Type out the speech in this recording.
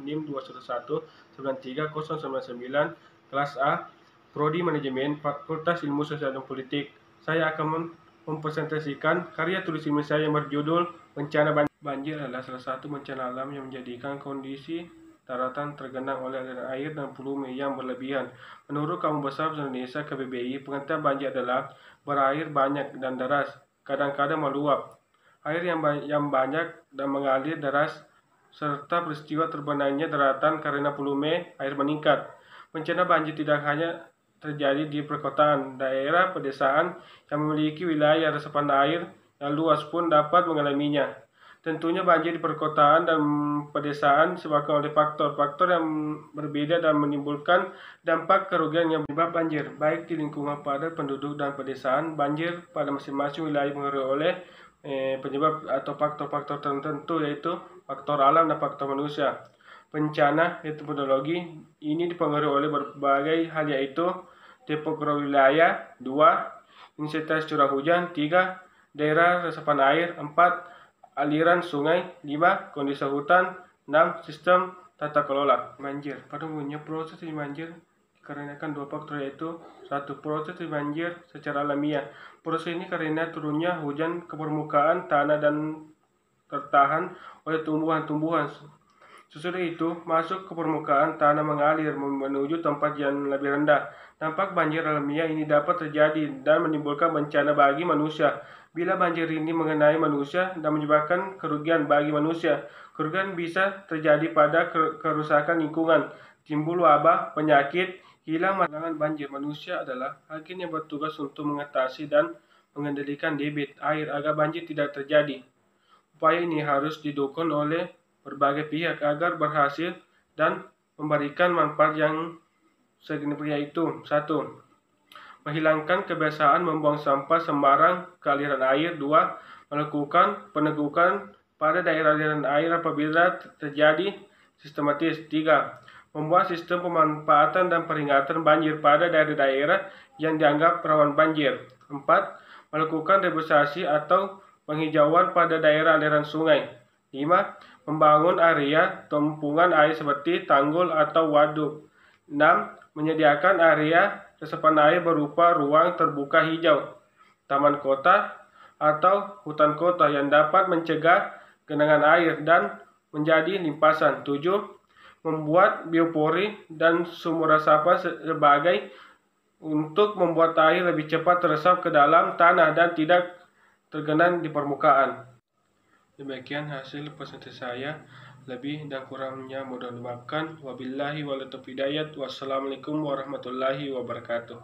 NIM 21193099 kelas A, Prodi Manajemen, Fakultas Ilmu Sosial dan Politik. Saya akan mempresentasikan karya tulis ilmiah saya yang berjudul Bencana Banjir. Banjir adalah salah satu bencana alam yang menjadikan kondisi daratan tergenang oleh aliran air dan volume yang berlebihan. Menurut Kamus Besar Bahasa Indonesia KBBI, pengertian banjir adalah berair banyak dan deras, kadang-kadang meluap, air yang banyak dan mengalir deras, serta peristiwa terbenamnya daratan karena volume air meningkat. Bencana banjir tidak hanya terjadi di perkotaan, daerah pedesaan yang memiliki wilayah resapan air yang luas pun dapat mengalaminya. Tentunya banjir di perkotaan dan pedesaan disebabkan oleh faktor-faktor yang berbeda dan menimbulkan dampak kerugian yang menyebab banjir, baik di lingkungan padat penduduk dan pedesaan. Banjir pada masing-masing wilayah dipengaruhi oleh penyebab atau faktor-faktor tertentu, yaitu faktor alam dan faktor manusia. Bencana hidrologi ini dipengaruhi oleh berbagai hal, yaitu topografi wilayah, 2. intensitas curah hujan, 3. daerah resapan air, 4. aliran sungai, 5. kondisi hutan, 6. sistem tata kelola banjir. Pada umumnya proses banjir dikarenakan dua faktor, yaitu 1. proses banjir secara alamiah. Proses ini karena turunnya hujan ke permukaan tanah dan tertahan oleh tumbuhan-tumbuhan. Sesudah itu masuk ke permukaan tanah, mengalir menuju tempat yang lebih rendah. Dampak banjir alamiah ini dapat terjadi dan menimbulkan bencana bagi manusia. Bila banjir ini mengenai manusia dan menyebabkan kerugian bagi manusia, kerugian bisa terjadi pada kerusakan lingkungan, timbul wabah, penyakit, hilang malangan banjir. Manusia adalah agen yang bertugas untuk mengatasi dan mengendalikan debit air agar banjir tidak terjadi. Upaya ini harus didukung oleh berbagai pihak agar berhasil dan memberikan manfaat yang signifikan, yaitu 1. menghilangkan kebiasaan membuang sampah sembarang ke aliran air. 2. Melakukan penegukan pada daerah aliran air apabila terjadi sistematis. 3. Membuat sistem pemanfaatan dan peringatan banjir pada daerah-daerah yang dianggap rawan banjir. 4. Melakukan reboisasi atau penghijauan pada daerah aliran sungai. 5. Membangun area tumpungan air seperti tanggul atau waduk. 6. Menyediakan area resapan air berupa ruang terbuka hijau, taman kota, atau hutan kota yang dapat mencegah genangan air dan menjadi limpasan. 7. Membuat biopori dan sumur resapan sebagai untuk membuat air lebih cepat teresap ke dalam tanah dan tidak tergenang di permukaan. Demikian hasil presentasi saya. Lebih dan kurangnya mohon dimaafkan. Wabillahi wal taufiq hidayat. Wassalamualaikum warahmatullahi wabarakatuh.